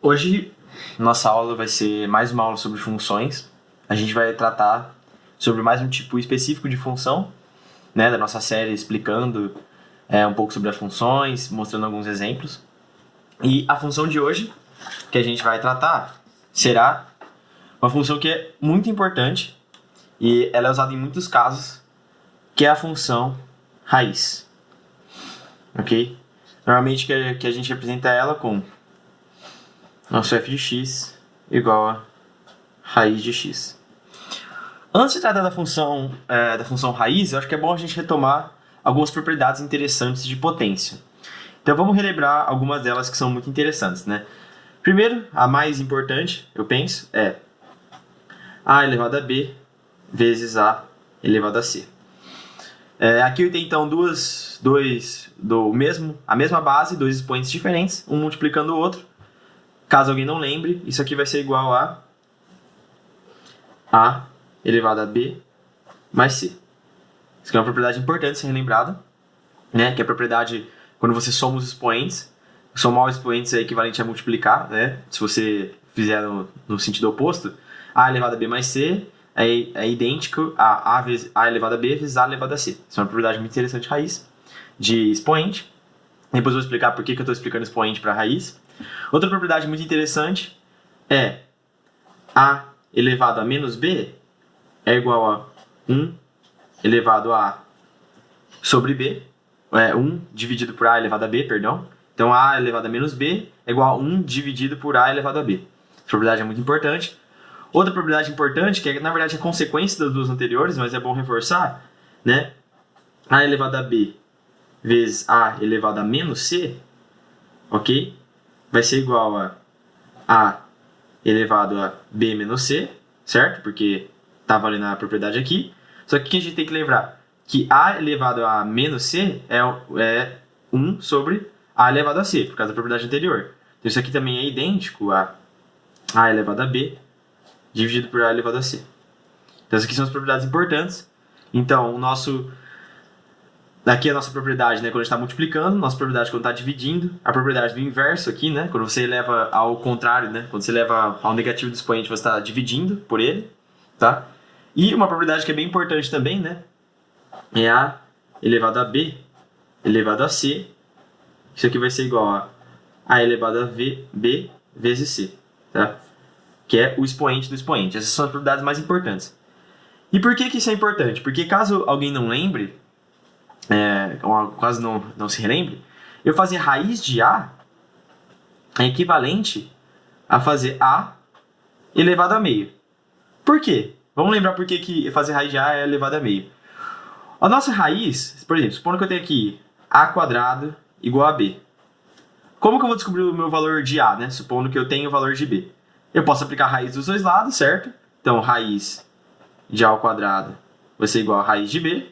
Hoje, nossa aula vai ser mais uma aula sobre funções. A gente vai tratar sobre mais um tipo específico de função, né, da nossa série, explicando um pouco sobre as funções, mostrando alguns exemplos. E a função de hoje, que a gente vai tratar, será uma função que é muito importante e ela é usada em muitos casos, que é a função raiz. Ok? Normalmente que a gente representa ela com nosso f de x igual a raiz de x. Antes de tratar da função raiz, eu acho que é bom a gente retomar algumas propriedades interessantes de potência. Então vamos relembrar algumas delas que são muito interessantes, né? Primeiro, a mais importante, eu penso, é a elevado a b vezes a elevado a c. Aqui eu tenho então a mesma base, dois expoentes diferentes, um multiplicando o outro. Caso alguém não lembre, isso aqui vai ser igual a elevado a b mais c. Isso aqui é uma propriedade importante de ser relembrada, né? Que é a propriedade quando você soma os expoentes. Somar os expoentes é equivalente a multiplicar, né? Se você fizer no sentido oposto, a elevado a b mais c é idêntico a vezes a elevado a b vezes a elevado a c. Isso é uma propriedade muito interessante de raiz, de expoente. Depois eu vou explicar por que eu estou explicando expoente para raiz. Outra propriedade muito interessante é a elevado a menos b é igual a 1 elevado a sobre b, 1 dividido por a elevado a b, perdão. Então, a elevado a menos b é igual a 1 dividido por a elevado a b. Essa propriedade é muito importante. Outra propriedade importante, que na verdade é consequência das duas anteriores, mas é bom reforçar, né? A elevado a b vezes a elevado a menos c, ok? Vai ser igual a elevado a b menos c, certo? Porque está valendo a propriedade aqui. Só que o que a gente tem que lembrar? Que a elevado a menos c é 1 sobre a elevado a c, por causa da propriedade anterior. Então isso aqui também é idêntico a elevado a b dividido por a elevado a c. Então essas aqui são as propriedades importantes. Então aqui é a nossa propriedade, né, quando a gente está multiplicando, nossa propriedade quando está dividindo, a propriedade do inverso aqui, né, quando você eleva ao contrário, né, quando você eleva ao negativo do expoente, você está dividindo por ele, tá? E uma propriedade que é bem importante também, né, é a elevado a b elevado a c. Isso aqui vai ser igual a elevado a b vezes c, tá? Que é o expoente do expoente. Essas são as propriedades mais importantes. E por que isso é importante? Porque caso alguém não lembre, ou caso não se relembre, eu fazer raiz de a é equivalente a fazer a elevado a meio. Por quê? Vamos lembrar por que fazer raiz de a é elevado a meio. A nossa raiz, por exemplo, supondo que eu tenho aqui a quadrado igual a b. Como que eu vou descobrir o meu valor de a, né? Supondo que eu tenho o valor de b. Eu posso aplicar a raiz dos dois lados, certo? Então, raiz de a ao quadrado vai ser igual a raiz de b.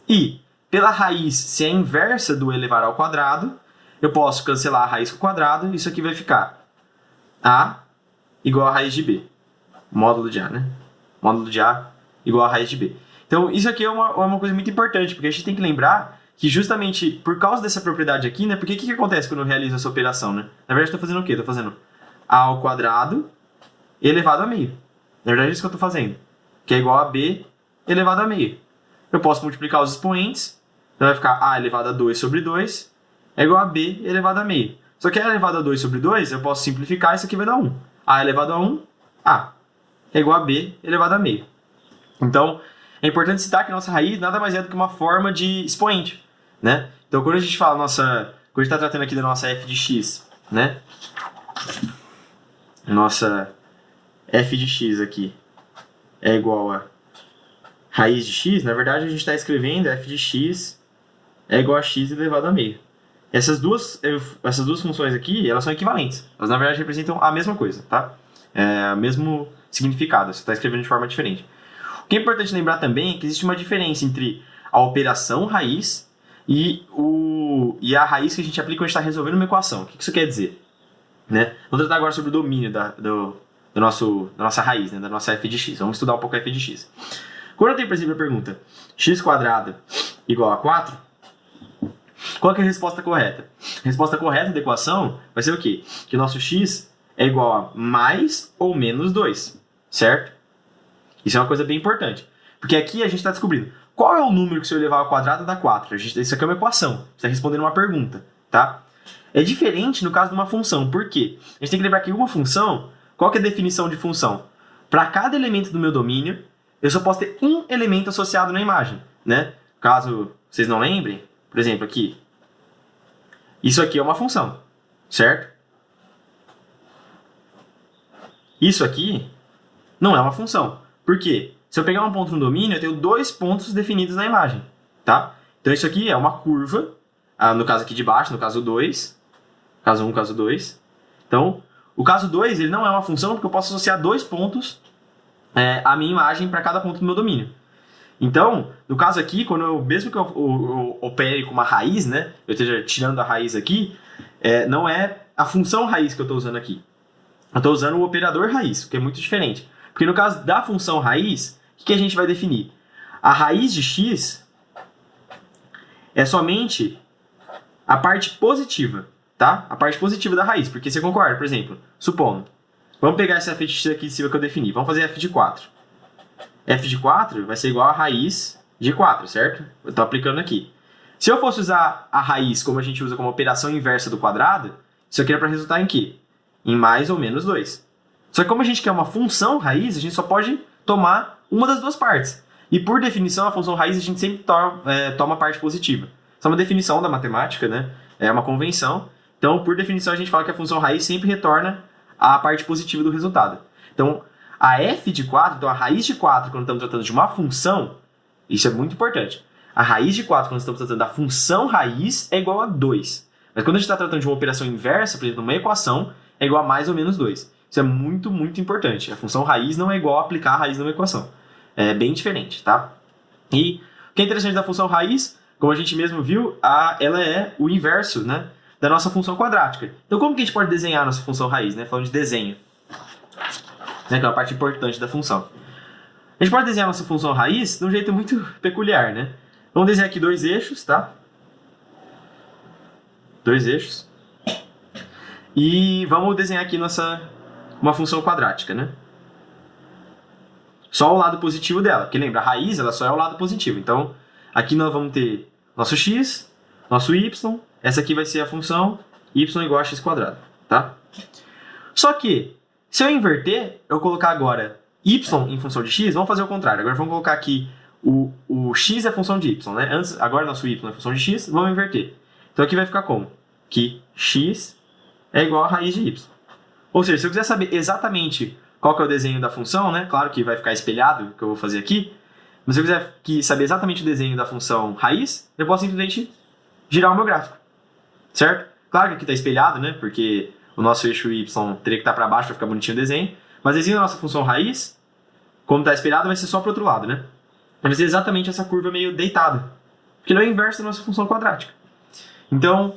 E, pela raiz ser a inversa do elevar ao quadrado, eu posso cancelar a raiz com o quadrado, e isso aqui vai ficar a igual a raiz de b. Módulo de a, né? Módulo de a igual a raiz de b. Então, isso aqui é uma coisa muito importante, porque a gente tem que lembrar que justamente por causa dessa propriedade aqui, né? Porque o que acontece quando eu realizo essa operação, né? Na verdade, eu estou fazendo o quê? Estou fazendo a ao quadrado elevado a meio. Na verdade, é isso que eu estou fazendo. Que é igual a b elevado a meio. Eu posso multiplicar os expoentes. Então vai ficar a elevado a 2 sobre 2 é igual a b elevado a meio. Só que a elevado a 2 sobre 2, eu posso simplificar, isso aqui vai dar 1. A elevado a 1, a é igual a b elevado a meio. Então, é importante citar que nossa raiz nada mais é do que uma forma de expoente, né? Então, quando a gente fala quando a gente está tratando aqui da nossa f de x, né? Nossa f de x aqui é igual a raiz de x, na verdade a gente está escrevendo f de x é igual a x elevado a meio. Essas duas funções aqui, elas são equivalentes. Elas, na verdade, representam a mesma coisa, tá? O mesmo significado, você está escrevendo de forma diferente. O que é importante lembrar também é que existe uma diferença entre a operação raiz e a raiz que a gente aplica quando a gente está resolvendo uma equação. O que isso quer dizer? Né? Vamos tratar agora sobre o domínio da nossa raiz, né? Da nossa f de x. Vamos estudar um pouco a f de x. Quando eu tenho, por exemplo, a pergunta x² igual a 4, qual que é a resposta correta? A resposta correta da equação vai ser o quê? Que o nosso x é igual a mais ou menos 2, certo? Isso é uma coisa bem importante. Porque aqui a gente está descobrindo qual é o número que se eu elevar ao quadrado dá 4. Isso aqui é uma equação, você está respondendo uma pergunta, tá? É diferente no caso de uma função, por quê? A gente tem que lembrar que uma função, qual que é a definição de função? Para cada elemento do meu domínio, eu só posso ter um elemento associado na imagem, né? Caso vocês não lembrem, por exemplo, aqui, isso aqui é uma função, certo? Isso aqui não é uma função. Por quê? Se eu pegar um ponto no domínio, eu tenho 2 pontos definidos na imagem, tá? Então isso aqui é uma curva, no caso aqui de baixo, no caso 2, caso 1, caso 2. Então, o caso 2 ele não é uma função porque eu posso associar 2 pontos à minha imagem para cada ponto do meu domínio. Então, no caso aqui, mesmo que eu opere com uma raiz, né, eu esteja tirando a raiz aqui, não é a função raiz que eu estou usando aqui. Eu estou usando o operador raiz, o que é muito diferente. Porque no caso da função raiz, o que a gente vai definir? A raiz de x é somente a parte positiva, tá? A parte positiva da raiz, porque você concorda, por exemplo, supondo, vamos pegar esse f de x aqui de cima que eu defini, vamos fazer f de 4. F de 4 vai ser igual a raiz de 4, certo? Eu estou aplicando aqui. Se eu fosse usar a raiz como a gente usa como operação inversa do quadrado, isso aqui era para resultar em quê? Em mais ou menos 2. Só que como a gente quer uma função raiz, a gente só pode tomar uma das duas partes. E por definição, a função raiz a gente sempre toma a parte positiva. Isso é uma definição da matemática, né? É uma convenção. Então, por definição, a gente fala que a função raiz sempre retorna a parte positiva do resultado. Então, a f de 4, então a raiz de 4, quando estamos tratando de uma função, isso é muito importante. A raiz de 4, quando estamos tratando da função raiz, é igual a 2. Mas quando a gente está tratando de uma operação inversa, por exemplo, uma equação, é igual a mais ou menos 2. Isso é muito, muito importante. A função raiz não é igual a aplicar a raiz numa equação. É bem diferente, tá? E o que é interessante da função raiz, como a gente mesmo viu, ela é o inverso, né, da nossa função quadrática. Então, como que a gente pode desenhar a nossa função raiz, né? Falando de desenho, né, que é uma parte importante da função. A gente pode desenhar a nossa função raiz de um jeito muito peculiar, né? Vamos desenhar aqui 2 eixos, tá? 2 eixos. E vamos desenhar aqui uma função quadrática, né? Só o lado positivo dela. Porque lembra, a raiz ela só é o lado positivo. Então, aqui nós vamos ter nosso x, nosso y. Essa aqui vai ser a função y igual a x quadrado, tá? Só que, se eu inverter, eu colocar agora y em função de x, vamos fazer o contrário. Agora vamos colocar aqui o x é função de y, né? Agora nosso y é função de x, vamos inverter. Então aqui vai ficar como? Que x é igual a raiz de y. Ou seja, se eu quiser saber exatamente qual que é o desenho da função, né? Claro que vai ficar espelhado, o que eu vou fazer aqui. Mas se eu quiser saber exatamente o desenho da função raiz, eu posso simplesmente girar o meu gráfico. Certo? Claro que aqui está espelhado, né? Porque o nosso eixo y teria que estar para baixo para ficar bonitinho o desenho. Mas o desenho da nossa função raiz, como está espelhado, vai ser só para o outro lado, né? Vai ser exatamente essa curva meio deitada. Porque não é o inverso da nossa função quadrática. Então,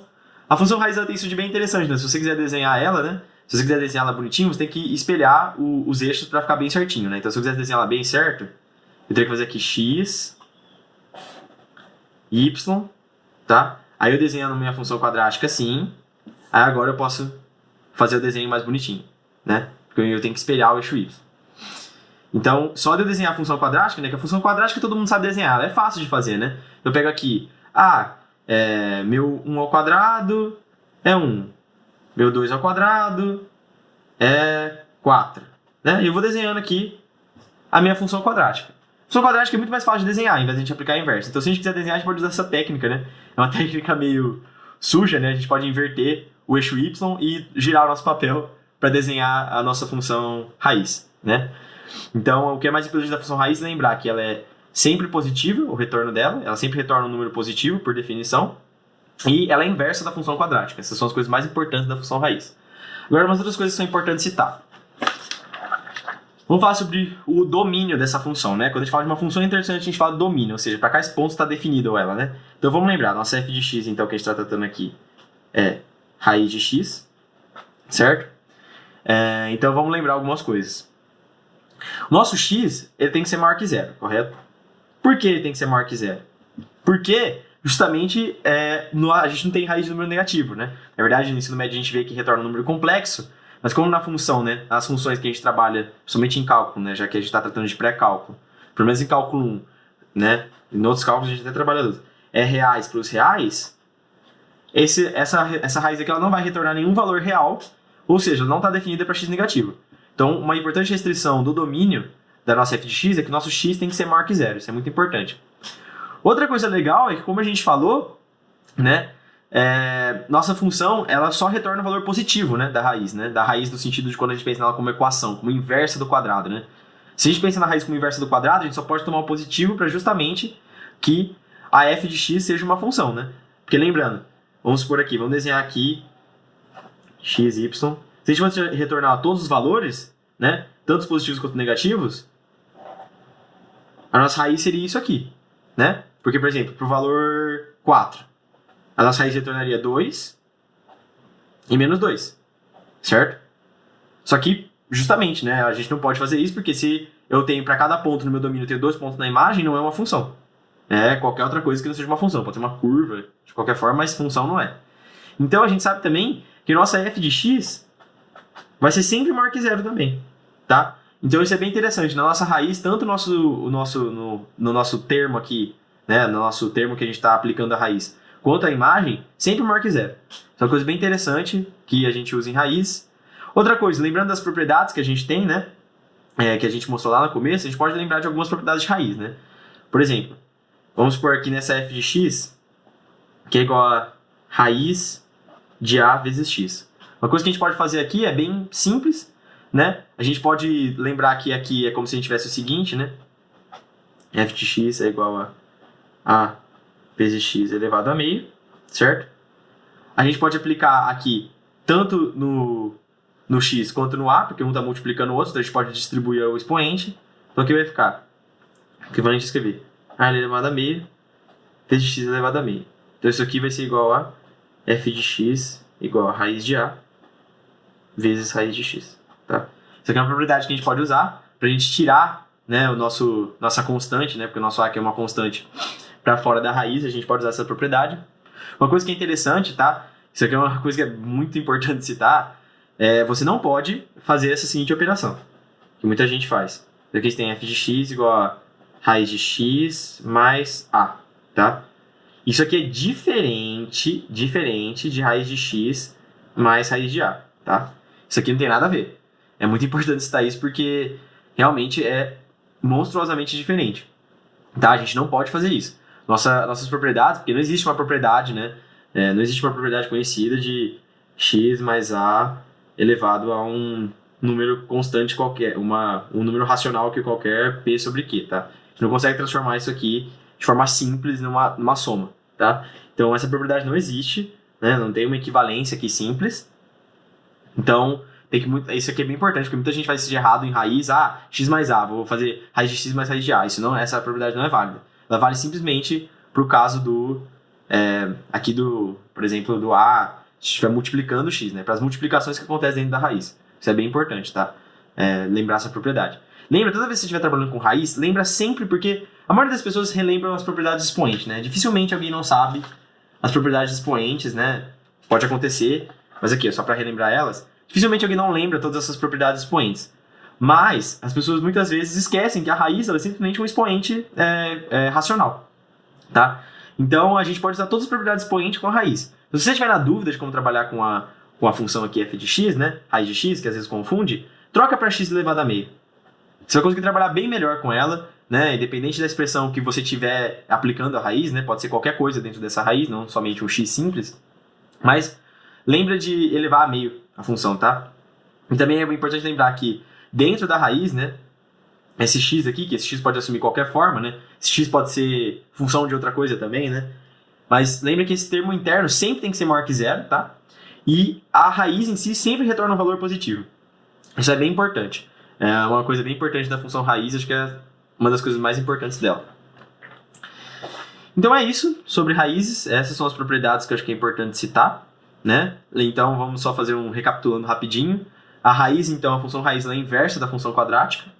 a função raiz ela tem isso de bem interessante, né? Se você quiser desenhar ela, né? Se você quiser desenhar ela bonitinho, você tem que espelhar os eixos para ficar bem certinho, né? Então, se eu quiser desenhar ela bem certo, eu teria que fazer aqui x, y, tá? Aí eu desenhando a minha função quadrática assim, aí agora eu posso fazer o desenho mais bonitinho, né? Porque eu tenho que espelhar o eixo y. Então, só de eu desenhar a função quadrática, né? Que a função quadrática todo mundo sabe desenhar, ela é fácil de fazer, né? Eu pego aqui, meu 1 ao quadrado é 1. Meu 2 ao quadrado é 4. Né? E eu vou desenhando aqui a minha função quadrática. A função quadrática é muito mais fácil de desenhar, em vez de a gente aplicar a inversa. Então, se a gente quiser desenhar, a gente pode usar essa técnica, né? É uma técnica meio suja, né? A gente pode inverter o eixo y e girar o nosso papel para desenhar a nossa função raiz, né? Então, o que é mais importante da função raiz é lembrar que ela é sempre positiva, o retorno dela, ela sempre retorna um número positivo, por definição, e ela é inversa da função quadrática. Essas são as coisas mais importantes da função raiz. Agora, umas outras coisas que são importantes citar. Vamos falar sobre o domínio dessa função, né? Quando a gente fala de uma função interessante, a gente fala do domínio, ou seja, para quais pontos está definida ela, né? Então, vamos lembrar, nossa f de x, então, que a gente está tratando aqui é raiz de x, certo? Então, vamos lembrar algumas coisas. O nosso x, ele tem que ser maior que zero, correto? Por que ele tem que ser maior que zero? Porque, justamente, a gente não tem raiz de número negativo, né? Na verdade, no ensino médio a gente vê que retorna um número complexo, Mas como na função, né, as funções que a gente trabalha somente em cálculo, né, já que a gente está tratando de pré-cálculo, pelo menos em cálculo 1, né, em outros cálculos a gente até trabalha outros, é reais plus reais, essa raiz aqui ela não vai retornar nenhum valor real, ou seja, não está definida para x negativo. Então, uma importante restrição do domínio da nossa f de x é que o nosso x tem que ser maior que zero, isso é muito importante. Outra coisa legal é que, como a gente falou, né, nossa função ela só retorna o valor positivo, né, da raiz no sentido de quando a gente pensa nela como equação, como inversa do quadrado, né? Se a gente pensa na raiz como inversa do quadrado, a gente só pode tomar o positivo para justamente que a f de x seja uma função, né? Porque lembrando, vamos supor aqui, vamos desenhar aqui x, y. Se a gente fosse retornar todos os valores, né, tanto os positivos quanto os negativos, a nossa raiz seria isso aqui, né? Porque, por exemplo, para o valor 4, a nossa raiz retornaria 2 e menos 2, certo? Só que, justamente, né, a gente não pode fazer isso porque se eu tenho para cada ponto no meu domínio, eu tenho 2 pontos na imagem, não é uma função. É qualquer outra coisa que não seja uma função. Pode ser uma curva, de qualquer forma, mas função não é. Então, a gente sabe também que nossa f de x vai ser sempre maior que zero também, tá? Então, isso é bem interessante. Na nossa raiz, tanto no nosso termo aqui, né, no nosso termo que a gente está aplicando a raiz, quanto a imagem, sempre maior que zero. Isso é uma coisa bem interessante que a gente usa em raiz. Outra coisa, lembrando das propriedades que a gente tem, né, que a gente mostrou lá no começo, a gente pode lembrar de algumas propriedades de raiz, né? Por exemplo, vamos supor aqui nessa f de x, que é igual a raiz de a vezes x. Uma coisa que a gente pode fazer aqui é bem simples, né? A gente pode lembrar que aqui é como se a gente tivesse o seguinte, né? F de x é igual a vezes x elevado a meio, certo? A gente pode aplicar aqui tanto no x quanto no a, porque um está multiplicando o outro, então a gente pode distribuir o expoente. Então aqui vai ficar o equivalente a escrever a elevado a meio vezes x elevado a meio. Então isso aqui vai ser igual a f de x igual a raiz de a vezes raiz de x. Tá? Isso aqui é uma propriedade que a gente pode usar para a gente tirar, né, nossa constante, né, porque o nosso a aqui é uma constante, para fora da raiz, a gente pode usar essa propriedade. Uma coisa que é interessante, tá? Isso aqui é uma coisa que é muito importante citar, você não pode fazer essa seguinte operação, que muita gente faz. Aqui você tem f de x igual a raiz de x mais a, tá? Isso aqui é diferente de raiz de x mais raiz de a, tá? Isso aqui não tem nada a ver. É muito importante citar isso porque realmente é monstruosamente diferente, tá? A gente não pode fazer isso. Nossas propriedades, porque não existe uma propriedade, né? Não existe uma propriedade conhecida de x mais a elevado a um número constante qualquer, um número racional que qualquer p sobre q, tá? A gente não consegue transformar isso aqui de forma simples numa soma, tá? Então, essa propriedade não existe, né? Não tem uma equivalência aqui simples. Então, isso aqui é bem importante, porque muita gente faz isso de errado em raiz. X mais a, vou fazer raiz de x mais raiz de a. Essa propriedade não é válida. Ela vale simplesmente para o caso por exemplo, do a, se estiver multiplicando x, né? Para as multiplicações que acontecem dentro da raiz. Isso é bem importante, tá? Lembrar essa propriedade. Lembra, toda vez que você estiver trabalhando com raiz, lembra sempre, porque a maioria das pessoas relembram as propriedades de expoente, né? Dificilmente alguém não sabe as propriedades de expoentes, né? Pode acontecer, mas aqui, só para relembrar elas, dificilmente alguém não lembra todas essas propriedades de expoentes. Mas as pessoas muitas vezes esquecem que a raiz ela é simplesmente um expoente racional, tá? Então, a gente pode usar todas as propriedades de expoente com a raiz. Se você tiver na dúvida de como trabalhar com a função aqui f de x, né? Raiz de x, que às vezes confunde, troca para x elevado a meio. Você vai conseguir trabalhar bem melhor com ela, né? Independente da expressão que você estiver aplicando a raiz, né? Pode ser qualquer coisa dentro dessa raiz, não somente um x simples. Mas lembra de elevar a meio a função, tá? E também é importante lembrar que dentro da raiz, né? Esse x aqui, que esse x pode assumir qualquer forma, né? Esse x pode ser função de outra coisa também, né? Mas lembra que esse termo interno sempre tem que ser maior que zero, tá? E a raiz em si sempre retorna um valor positivo. Isso é bem importante. É uma coisa bem importante da função raiz, acho que é uma das coisas mais importantes dela. Então é isso sobre raízes. Essas são as propriedades que eu acho que é importante citar, né? Então vamos só fazer um recapitulando rapidinho. A raiz, então, a função raiz ela é inversa da função quadrática.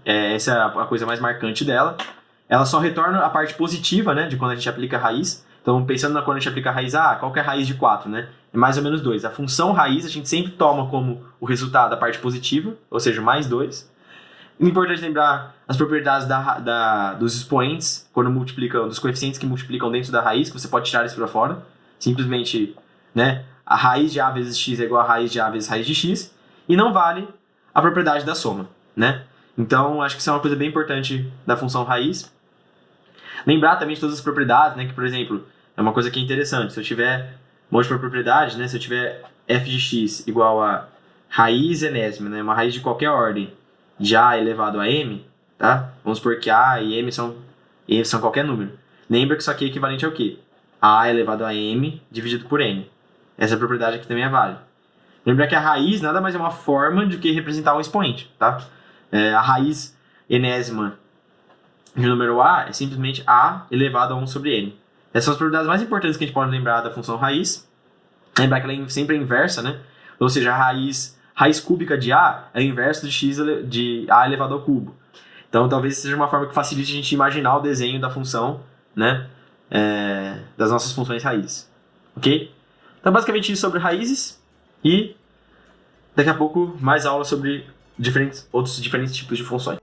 Essa é a coisa mais marcante dela. Ela só retorna a parte positiva, né, de quando a gente aplica a raiz. Então, pensando quando a gente aplica a raiz, qual que é a raiz de 4, né? É mais ou menos 2. A função raiz a gente sempre toma como o resultado da parte positiva, ou seja, mais 2. Importante lembrar as propriedades dos expoentes, quando multiplicam, dos coeficientes que multiplicam dentro da raiz, que você pode tirar isso para fora. Simplesmente, né, a raiz de A vezes x é igual a raiz de A vezes raiz de x. E não vale a propriedade da soma, né? Então, acho que isso é uma coisa bem importante da função raiz. Lembrar também de todas as propriedades, né? Que, por exemplo, é uma coisa que é interessante. Se eu tiver múltipla propriedade, né? Se eu tiver f de x igual a raiz enésima, né? Uma raiz de qualquer ordem de a elevado a m, tá? Vamos supor que a e m são qualquer número. Lembra que isso aqui é equivalente ao quê? A elevado a m dividido por n. Essa propriedade aqui também é válida. Lembra que a raiz nada mais é uma forma de que representar um expoente, tá? A raiz enésima de número a é simplesmente a elevado a 1 sobre n. Essas são as propriedades mais importantes que a gente pode lembrar da função raiz. Lembrar que ela é sempre inversa, né? Ou seja, a raiz cúbica de a é o inverso de x de a elevado ao cubo. Então, talvez seja uma forma que facilite a gente imaginar o desenho da função, né? Das nossas funções raízes. Ok? Então, basicamente isso sobre raízes. E daqui a pouco mais aula sobre outros diferentes tipos de funções.